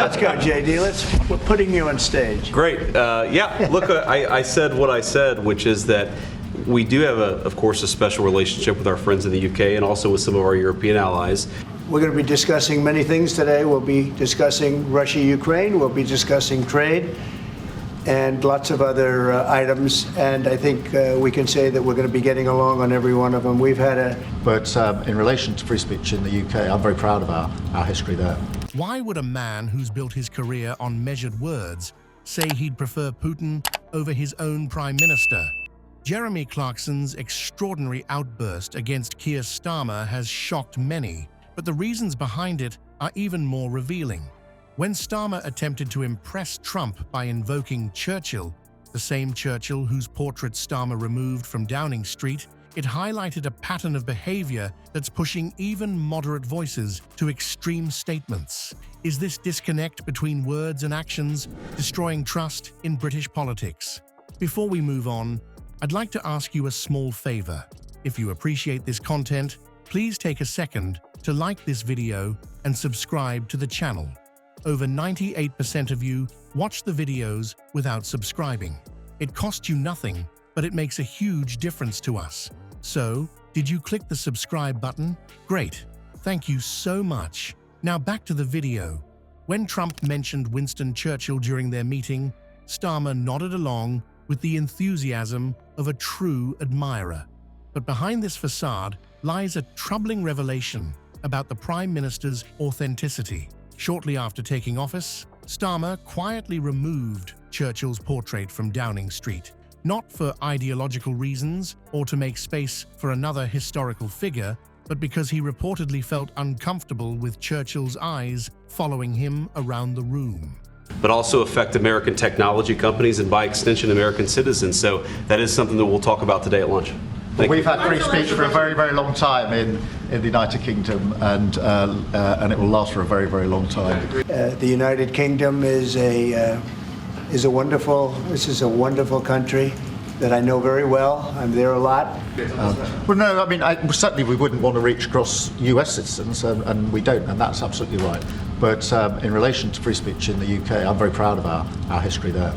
let's go, JD. We're putting you on stage. Great. Yeah, look, I said what I said, which is that we do have, of course, a special relationship with our friends in the UK and also with some of our European allies. We're going to be discussing many things today. We'll be discussing Russia-Ukraine. We'll be discussing trade and lots of other items. And I think we can say that we're going to be getting along on every one of them. We've had a... But in relation to free speech in the UK, I'm very proud of our history there. Why would a man who's built his career on measured words say he'd prefer Putin over his own prime minister? Jeremy Clarkson's extraordinary outburst against Keir Starmer has shocked many, but the reasons behind it are even more revealing. When Starmer attempted to impress Trump by invoking Churchill, the same Churchill whose portrait Starmer removed from Downing Street, it highlighted a pattern of behavior that's pushing even moderate voices to extreme statements. Is this disconnect between words and actions destroying trust in British politics? Before we move on, I'd like to ask you a small favor. If you appreciate this content, please take a second to like this video and subscribe to the channel. Over 98% of you watch the videos without subscribing. It costs you nothing, but it makes a huge difference to us. So, did you click the subscribe button? Great. Thank you so much. Now back to the video. When Trump mentioned Winston Churchill during their meeting, Starmer nodded along with the enthusiasm of a true admirer. But behind this facade lies a troubling revelation about the Prime Minister's authenticity. Shortly after taking office, Starmer quietly removed Churchill's portrait from Downing Street, not for ideological reasons or to make space for another historical figure, but because he reportedly felt uncomfortable with Churchill's eyes following him around the room. But also affect American technology companies and by extension American citizens. So that is something that we'll talk about today at lunch. We've had free speech for a very, very long time in the United Kingdom, and it will last for a very, very long time. The United Kingdom is a wonderful country that I know very well. I'm there a lot. Well, no, I mean, certainly we wouldn't want to reach across US citizens, and we don't, and that's absolutely right. But in relation to free speech in the UK, I'm very proud of our history there.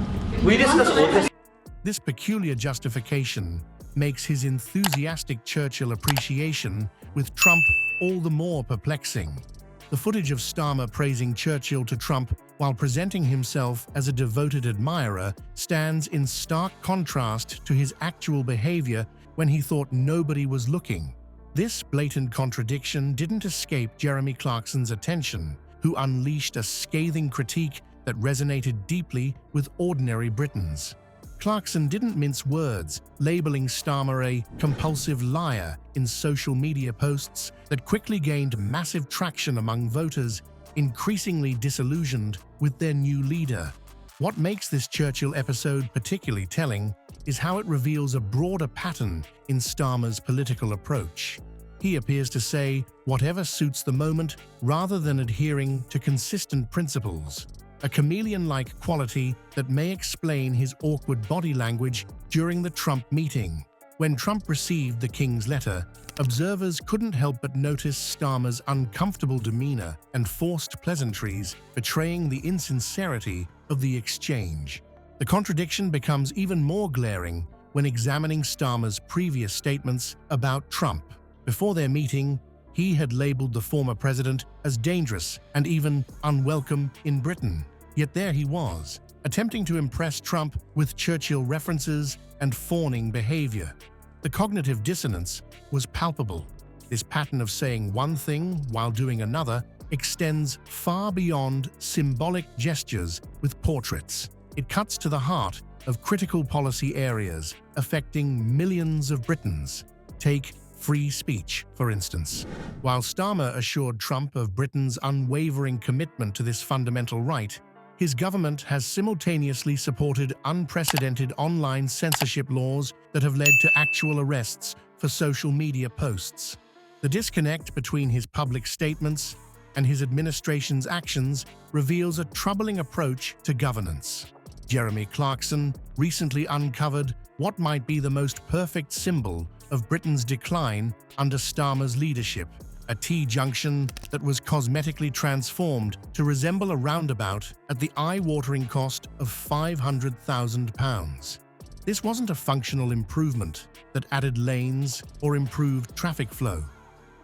This peculiar justification makes his enthusiastic Churchill appreciation with Trump all the more perplexing. The footage of Starmer praising Churchill to Trump while presenting himself as a devoted admirer stands in stark contrast to his actual behavior when he thought nobody was looking. This blatant contradiction didn't escape Jeremy Clarkson's attention, who unleashed a scathing critique that resonated deeply with ordinary Britons. Clarkson didn't mince words, labeling Starmer a compulsive liar in social media posts that quickly gained massive traction among voters, increasingly disillusioned with their new leader. What makes this Churchill episode particularly telling is how it reveals a broader pattern in Starmer's political approach. He appears to say whatever suits the moment rather than adhering to consistent principles, a chameleon-like quality that may explain his awkward body language during the Trump meeting. When Trump received the King's letter, observers couldn't help but notice Starmer's uncomfortable demeanor and forced pleasantries, betraying the insincerity of the exchange. The contradiction becomes even more glaring when examining Starmer's previous statements about Trump. Before their meeting, he had labeled the former president as dangerous and even unwelcome in Britain. Yet there he was, attempting to impress Trump with Churchill references and fawning behavior. The cognitive dissonance was palpable. This pattern of saying one thing while doing another extends far beyond symbolic gestures with portraits. It cuts to the heart of critical policy areas affecting millions of Britons. Take free speech, for instance. While Starmer assured Trump of Britain's unwavering commitment to this fundamental right, his government has simultaneously supported unprecedented online censorship laws that have led to actual arrests for social media posts. The disconnect between his public statements and his administration's actions reveals a troubling approach to governance. Jeremy Clarkson recently uncovered what might be the most perfect symbol of Britain's decline under Starmer's leadership: a T-junction that was cosmetically transformed to resemble a roundabout at the eye-watering cost of £500,000. This wasn't a functional improvement that added lanes or improved traffic flow.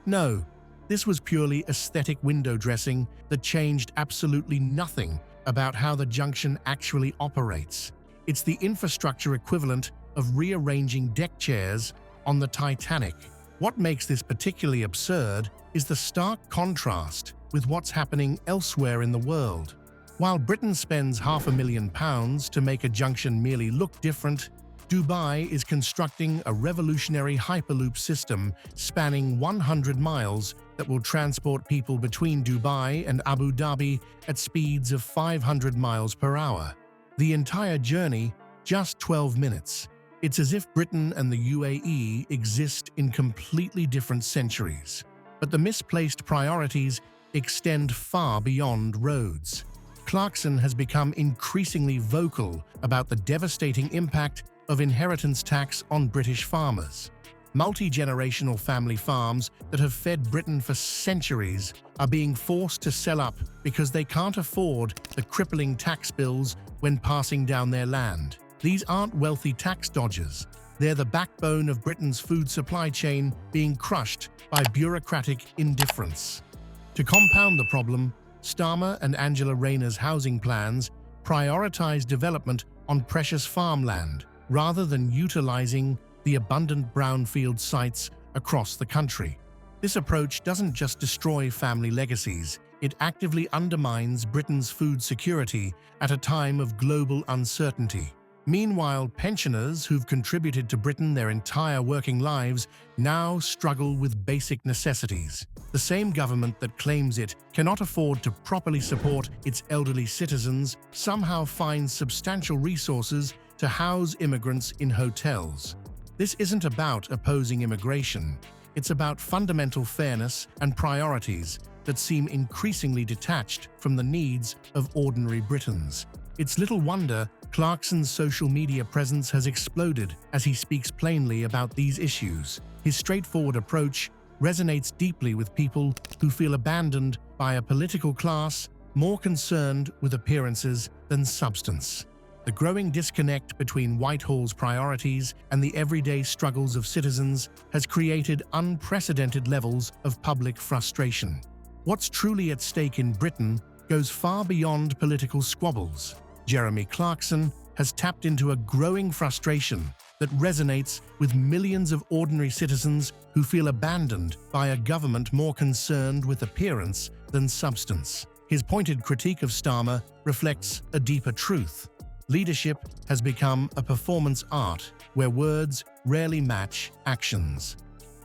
No, this was purely aesthetic window dressing that changed absolutely nothing about how the junction actually operates. It's the infrastructure equivalent of rearranging deck chairs on the Titanic. What makes this particularly absurd is the stark contrast with what's happening elsewhere in the world. While Britain spends £500,000 to make a junction merely look different, Dubai is constructing a revolutionary hyperloop system spanning 100 miles that will transport people between Dubai and Abu Dhabi at speeds of 500 miles per hour. The entire journey, just 12 minutes. It's as if Britain and the UAE exist in completely different centuries. But the misplaced priorities extend far beyond roads. Clarkson has become increasingly vocal about the devastating impact of inheritance tax on British farmers. Multi-generational family farms that have fed Britain for centuries are being forced to sell up because they can't afford the crippling tax bills when passing down their land. These aren't wealthy tax dodgers. They're the backbone of Britain's food supply chain being crushed by bureaucratic indifference. To compound the problem, Starmer and Angela Rayner's housing plans prioritize development on precious farmland rather than utilizing the abundant brownfield sites across the country. This approach doesn't just destroy family legacies, it actively undermines Britain's food security at a time of global uncertainty. Meanwhile, pensioners who've contributed to Britain their entire working lives now struggle with basic necessities. The same government that claims it cannot afford to properly support its elderly citizens somehow finds substantial resources to house immigrants in hotels. This isn't about opposing immigration. It's about fundamental fairness and priorities that seem increasingly detached from the needs of ordinary Britons. It's little wonder Clarkson's social media presence has exploded as he speaks plainly about these issues. His straightforward approach resonates deeply with people who feel abandoned by a political class more concerned with appearances than substance. The growing disconnect between Whitehall's priorities and the everyday struggles of citizens has created unprecedented levels of public frustration. What's truly at stake in Britain goes far beyond political squabbles. Jeremy Clarkson has tapped into a growing frustration that resonates with millions of ordinary citizens who feel abandoned by a government more concerned with appearance than substance. His pointed critique of Starmer reflects a deeper truth. Leadership has become a performance art where words rarely match actions.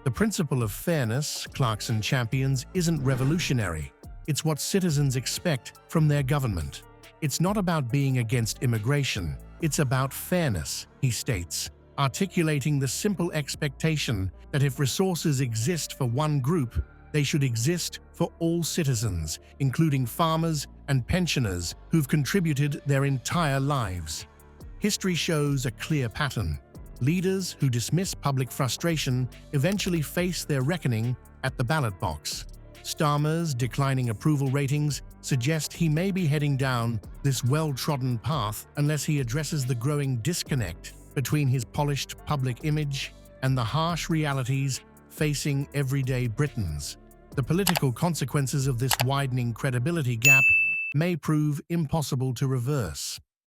The principle of fairness Clarkson champions isn't revolutionary. It's what citizens expect from their government. It's not about being against immigration. It's about fairness, he states, articulating the simple expectation that if resources exist for one group, they should exist for all citizens, including farmers and pensioners who've contributed their entire lives. History shows a clear pattern. Leaders who dismiss public frustration eventually face their reckoning at the ballot box. Starmer's declining approval ratings suggest he may be heading down this well-trodden path unless he addresses the growing disconnect between his polished public image and the harsh realities facing everyday Britons. The political consequences of this widening credibility gap may prove impossible to reverse.